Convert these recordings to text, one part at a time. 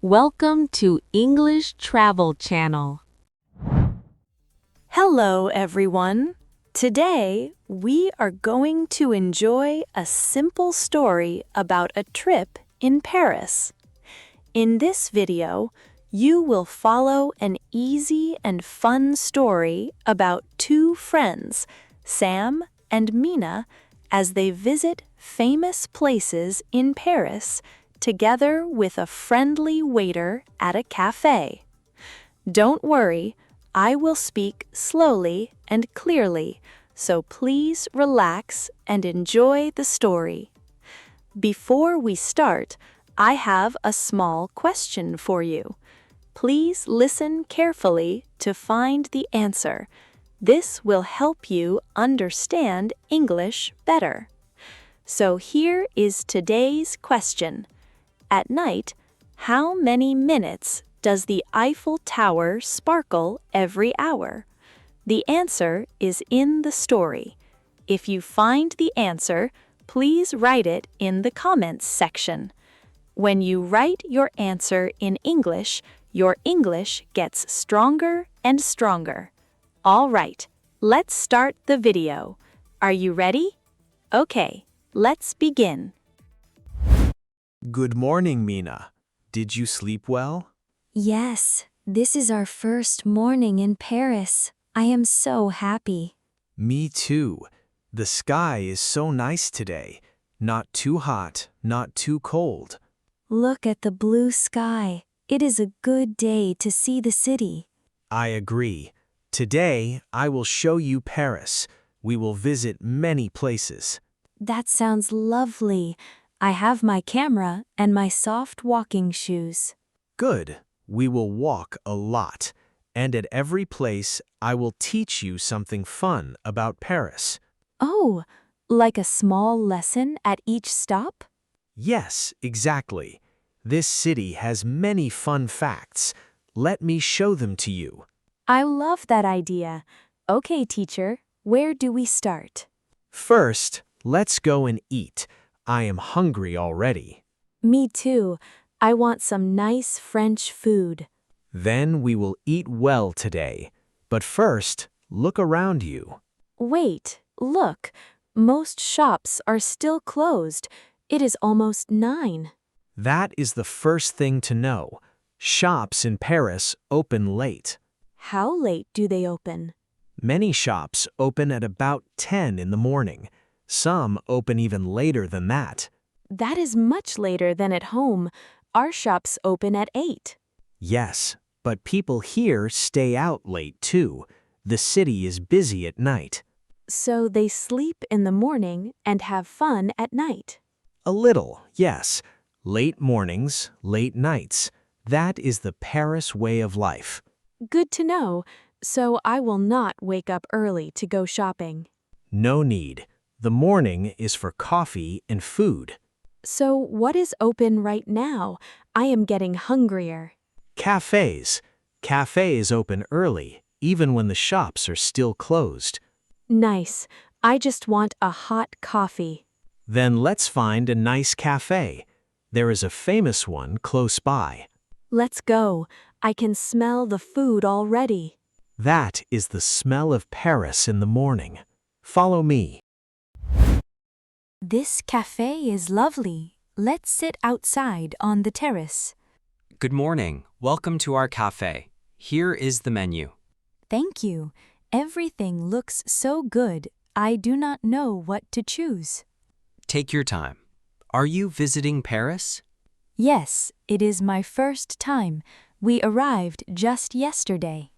Welcome to English Travel Channel. Hello, everyone. Today, we are going to enjoy a simple story about a trip in Paris. In this video, you will follow an easy and fun story about two friends, Sam and Mina, as they visit famous places in Paris together with a friendly waiter at a café. Don't worry, I will speak slowly and clearly, so please relax and enjoy the story. Before we start, I have a small question for you. Please listen carefully to find the answer. This will help you understand English better. So here is today's question. At night, how many minutes does the Eiffel Tower sparkle every hour? The answer is in the story. If you find the answer, please write it in the comments section. When you write your answer in English, your English gets stronger and stronger. All right, let's start the video. Are you ready? Okay, let's begin. Good morning, Mina. Did you sleep well? Yes, this is our first morning in Paris. I am so happy. Me too. The sky is so nice today. Not too hot, not too cold. Look at the blue sky. It is a good day to see the city. I agree. Today, I will show you Paris. We will visit many places. That sounds lovely. I have my camera and my soft walking shoes. Good. We will walk a lot. And at every place, I will teach you something fun about Paris. Oh, like a small lesson at each stop? Yes, exactly. This city has many fun facts. Let me show them to you. I love that idea. Okay, teacher, where do we start? First, let's go and eat. I am hungry already. Me too. I want some nice French food. Then we will eat well today. But first, look around you. Wait, look. Most shops are still closed. It is almost 9. That is the first thing to know. Shops in Paris open late. How late do they open? Many shops open at about 10 in the morning. Some open even later than that. That is much later than at home. Our shops open at 8. Yes, but people here stay out late too. The city is busy at night. So they sleep in the morning and have fun at night. A little, yes. Late mornings, late nights. That is the Paris way of life. Good to know. So I will not wake up early to go shopping. No need. The morning is for coffee and food. So what is open right now? I am getting hungrier. Cafes. Cafes open early, even when the shops are still closed. Nice. I just want a hot coffee. Then let's find a nice cafe. There is a famous one close by. Let's go. I can smell the food already. That is the smell of Paris in the morning. Follow me. This cafe is lovely. Let's sit outside on the terrace. Good morning. Welcome to our cafe. Here is the menu. Thank you. Everything looks so good. I do not know what to choose. Take your time. Are you visiting Paris? Yes, it is my first time. We arrived just yesterday.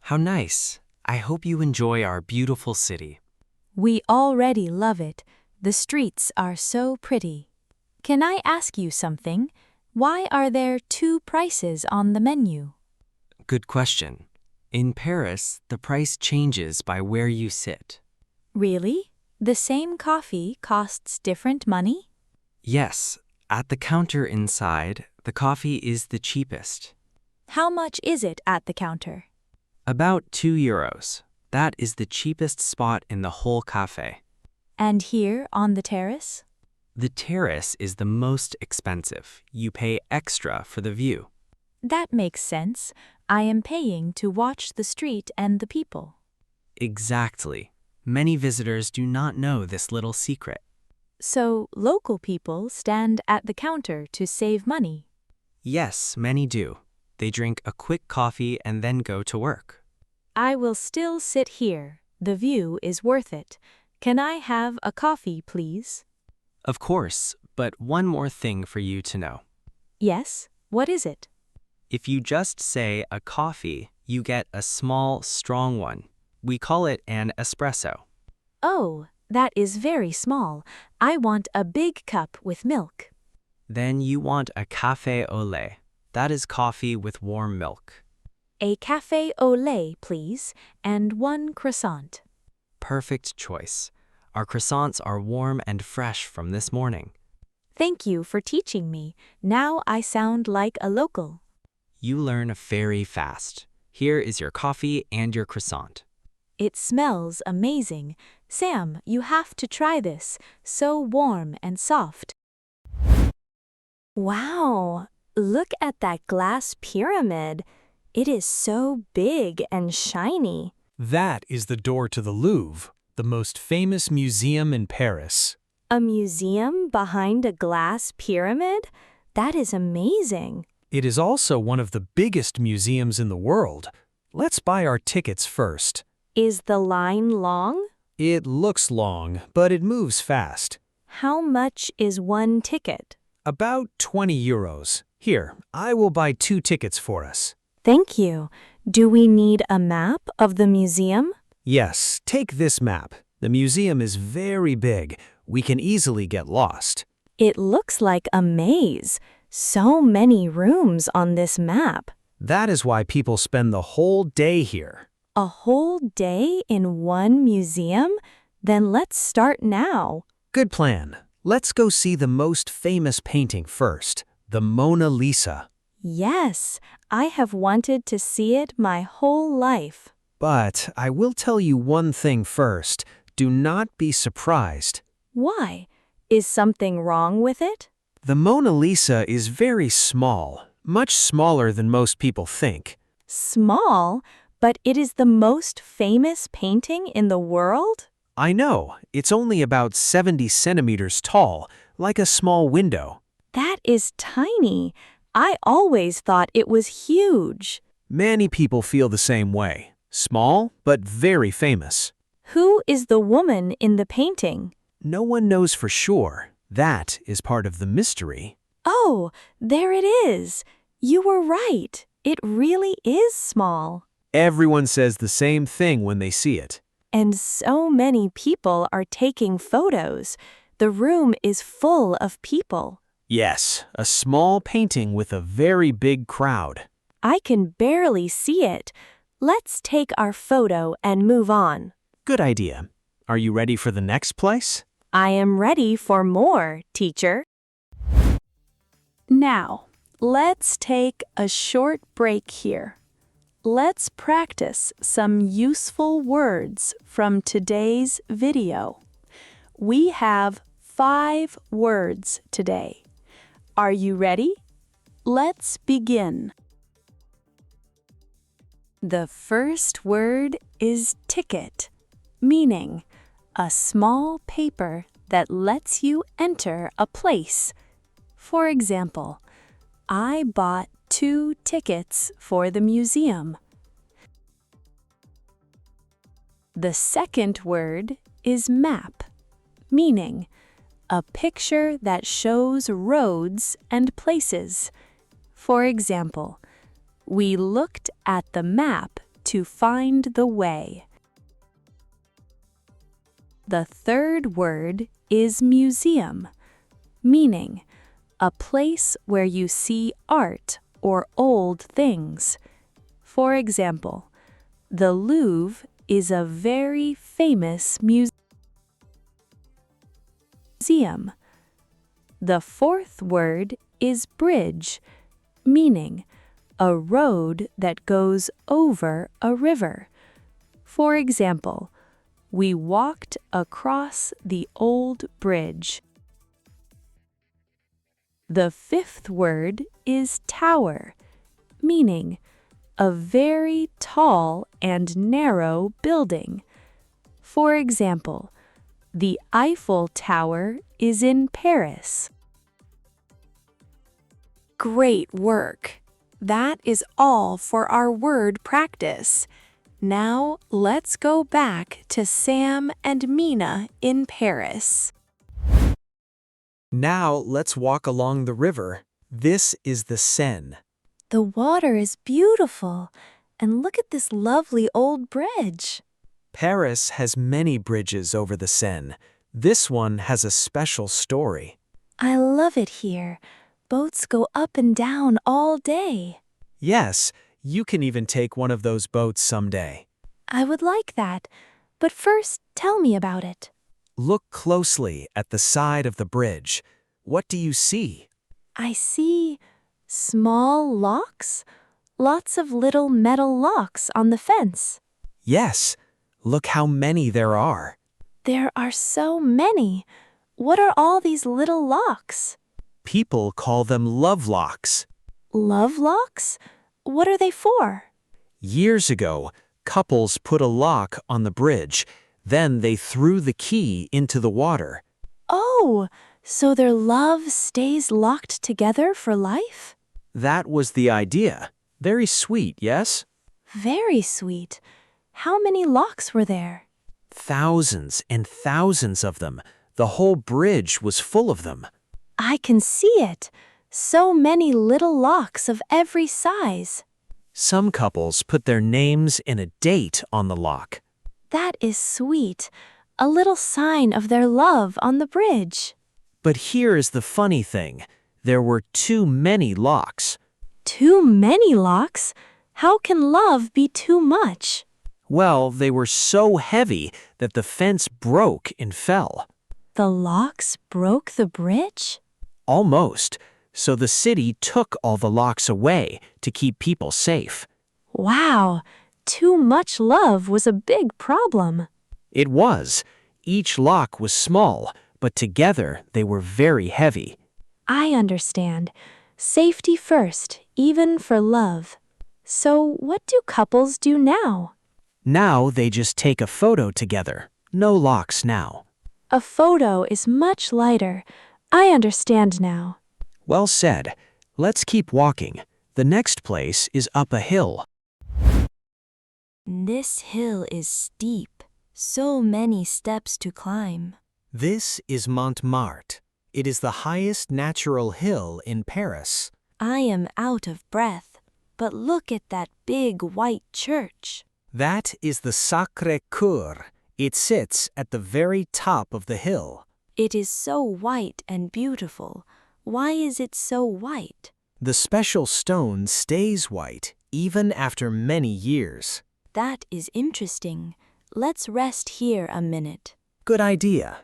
How nice. I hope you enjoy our beautiful city. We already love it. The streets are so pretty. Can I ask you something? Why are there 2 prices on the menu? Good question. In Paris, the price changes by where you sit. Really? The same coffee costs different money? Yes, at the counter inside, the coffee is the cheapest. How much is it at the counter? About €2. That is the cheapest spot in the whole cafe. And here on the terrace? The terrace is the most expensive. You pay extra for the view. That makes sense. I am paying to watch the street and the people. Exactly. Many visitors do not know this little secret. So, local people stand at the counter to save money. Yes, many do. They drink a quick coffee and then go to work. I will still sit here. The view is worth it. Can I have a coffee, please? Of course, but one more thing for you to know. Yes, what is it? If you just say a coffee, you get a small, strong one. We call it an espresso. Oh, that is very small. I want a big cup with milk. Then you want a café au lait. That is coffee with warm milk. A café au lait, please, and one croissant. Perfect choice. Our croissants are warm and fresh from this morning. Thank you for teaching me. Now I sound like a local. You learn very fast. Here is your coffee and your croissant. It smells amazing. Sam, you have to try this. So warm and soft. Wow, look at that glass pyramid. It is so big and shiny. That is the door to the Louvre, the most famous museum in Paris. A museum behind a glass pyramid? That is amazing. It is also one of the biggest museums in the world. Let's buy our tickets first. Is the line long? It looks long, but it moves fast. How much is one ticket? About 20 euros. Here, I will buy 2 tickets for us. Thank you. Do we need a map of the museum? Yes, take this map. The museum is very big. We can easily get lost. It looks like a maze. So many rooms on this map. That is why people spend the whole day here. A whole day in one museum? Then let's start now. Good plan. Let's go see the most famous painting first, the Mona Lisa. Yes, I have wanted to see it my whole life. But I will tell you one thing first. Do not be surprised. Why? Is something wrong with it? The Mona Lisa is very small, much smaller than most people think. Small? But it is the most famous painting in the world? I know, it's only about 70 centimeters tall, like a small window. That is tiny. I always thought it was huge. Many people feel the same way. Small, but very famous. Who is the woman in the painting? No one knows for sure. That is part of the mystery. Oh, there it is. You were right. It really is small. Everyone says the same thing when they see it. And so many people are taking photos. The room is full of people. Yes, a small painting with a very big crowd. I can barely see it. Let's take our photo and move on. Good idea. Are you ready for the next place? I am ready for more, teacher. Now, let's take a short break here. Let's practice some useful words from today's video. We have 5 words today. Are you ready? Let's begin. The first word is ticket, meaning a small paper that lets you enter a place. For example, I bought 2 tickets for the museum. The second word is map, meaning a picture that shows roads and places. For example, we looked at the map to find the way. The third word is museum, meaning a place where you see art or old things. For example, the Louvre is a very famous museum. The fourth word is bridge, meaning a road that goes over a river. For example, we walked across the old bridge. The fifth word is tower, meaning a very tall and narrow building. For example, the Eiffel Tower is in Paris. Great work! That is all for our word practice. Now let's go back to Sam and Mina in Paris. Now let's walk along the river. This is the Seine. The water is beautiful, and look at this lovely old bridge. Paris has many bridges over the Seine. This one has a special story. I love it here. Boats go up and down all day. Yes, you can even take one of those boats someday. I would like that, but first tell me about it. Look closely at the side of the bridge. What do you see? I see small locks, lots of little metal locks on the fence. Yes, look how many there are. There are so many. What are all these little locks? People call them love locks. Love locks? What are they for? Years ago, couples put a lock on the bridge. Then they threw the key into the water. Oh, so their love stays locked together for life? That was the idea. Very sweet, yes? Very sweet. How many locks were there? Thousands and thousands of them. The whole bridge was full of them. I can see it. So many little locks of every size. Some couples put their names and a date on the lock. That is sweet. A little sign of their love on the bridge. But here is the funny thing. There were too many locks. Too many locks? How can love be too much? Well, they were so heavy that the fence broke and fell. The locks broke the bridge? Almost. So the city took all the locks away to keep people safe. Wow, too much love was a big problem. It was. Each lock was small, but together they were very heavy. I understand. Safety first, even for love. So what do couples do now? Now they just take a photo together. No locks now. A photo is much lighter. I understand now. Well said. Let's keep walking. The next place is up a hill. This hill is steep. So many steps to climb. This is Montmartre. It is the highest natural hill in Paris. I am out of breath, but look at that big white church. That is the Sacré-Cœur. It sits at the very top of the hill. It is so white and beautiful. Why is it so white? The special stone stays white even after many years. That is interesting. Let's rest here a minute. Good idea.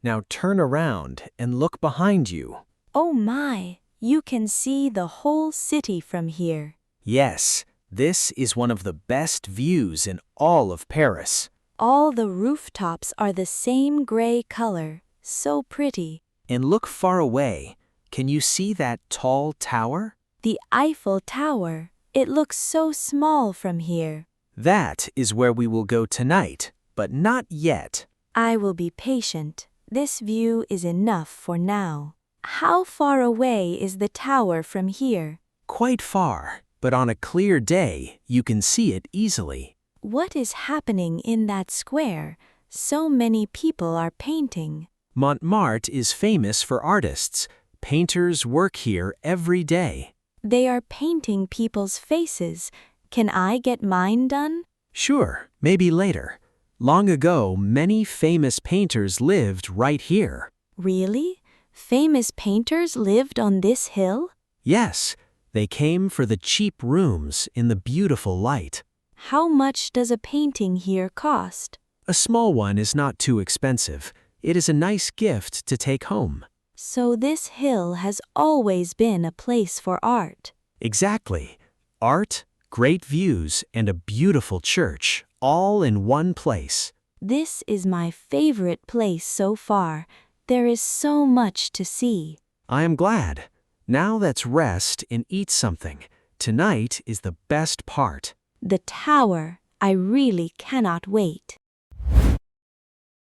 Now turn around and look behind you. Oh my, you can see the whole city from here. Yes, this is one of the best views in all of Paris. All the rooftops are the same gray color. So pretty. And look far away. Can you see that tall tower? The Eiffel Tower. It looks so small from here. That is where we will go tonight, but not yet. I will be patient. This view is enough for now. How far away is the tower from here? Quite far, but on a clear day, you can see it easily. What is happening in that square? So many people are painting. Montmartre is famous for artists. Painters work here every day. They are painting people's faces. Can I get mine done? Sure, maybe later. Long ago, many famous painters lived right here. Really? Famous painters lived on this hill? Yes, they came for the cheap rooms in the beautiful light. How much does a painting here cost? A small one is not too expensive. It is a nice gift to take home. So this hill has always been a place for art. Exactly. Art, great views, and a beautiful church, all in one place. This is my favorite place so far. There is so much to see. I am glad. Now let's rest and eat something. Tonight is the best part. The tower, I really cannot wait.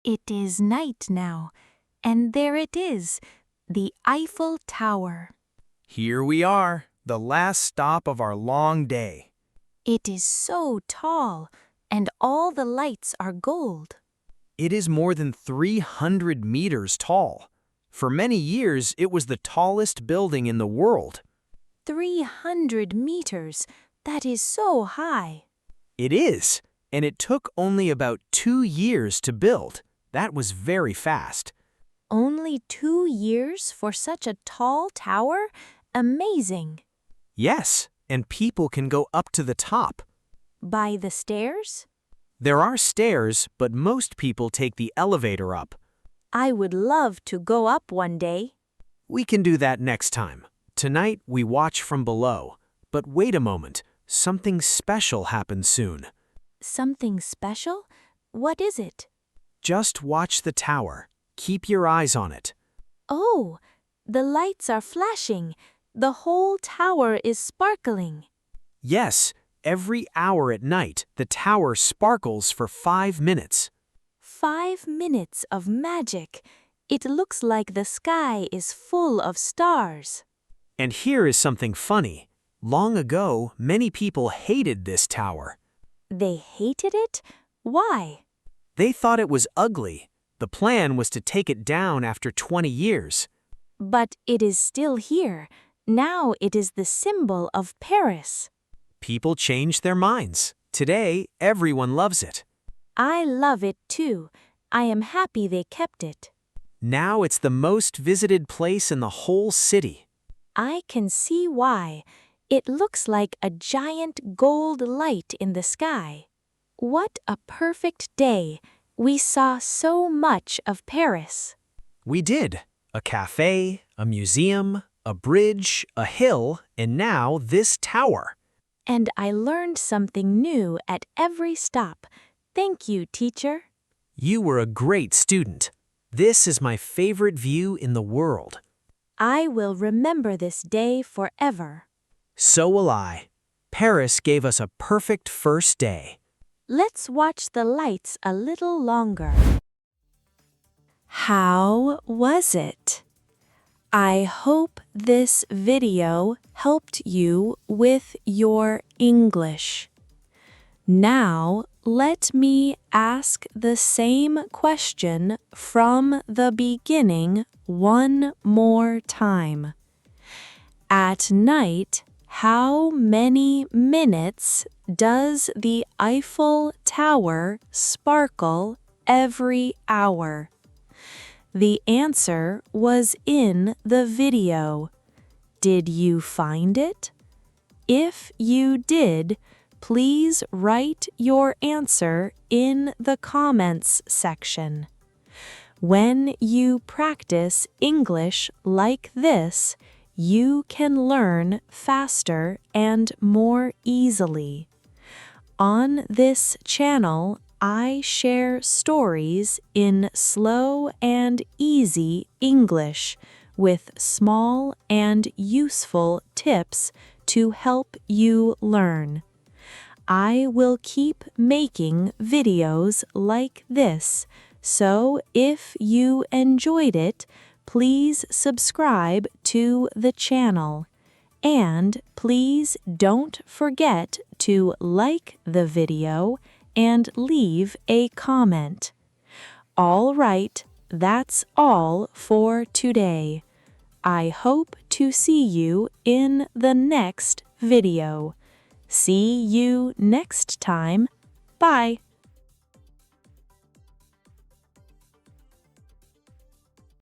It is night now, and there it is, the Eiffel Tower. Here we are, the last stop of our long day. It is so tall, and all the lights are gold. It is more than 300 meters tall. For many years, it was the tallest building in the world. 300 meters, that is so high. It is, and it took only about 2 years to build. That was very fast. Only 2 years for such a tall tower? Amazing. Yes, and people can go up to the top. By the stairs? There are stairs, but most people take the elevator up. I would love to go up one day. We can do that next time. Tonight, we watch from below. But wait a moment, something special happens soon. Something special? What is it? Just watch the tower. Keep your eyes on it. Oh, the lights are flashing. The whole tower is sparkling. Yes, every hour at night, the tower sparkles for 5 minutes. 5 minutes of magic. It looks like the sky is full of stars. And here is something funny. Long ago, many people hated this tower. They hated it? Why? They thought it was ugly. The plan was to take it down after 20 years. But it is still here. Now it is the symbol of Paris. People changed their minds. Today, everyone loves it. I love it too. I am happy they kept it. Now it's the most visited place in the whole city. I can see why. It looks like a giant gold light in the sky. What a perfect day. We saw so much of Paris. We did. A café, a museum, a bridge, a hill, and now this tower. And I learned something new at every stop. Thank you, teacher. You were a great student. This is my favorite view in the world. I will remember this day forever. So will I. Paris gave us a perfect first day. Let's watch the lights a little longer. How was it? I hope this video helped you with your English. Now, let me ask the same question from the beginning one more time. At night, how many minutes does the Eiffel Tower sparkle every hour? The answer was in the video. Did you find it? If you did, please write your answer in the comments section. When you practice English like this, you can learn faster and more easily. On this channel, I share stories in slow and easy English with small and useful tips to help you learn. I will keep making videos like this, so if you enjoyed it, please subscribe to the channel. And please don't forget to like the video and leave a comment. All right, that's all for today. I hope to see you in the next video. See you next time. Bye.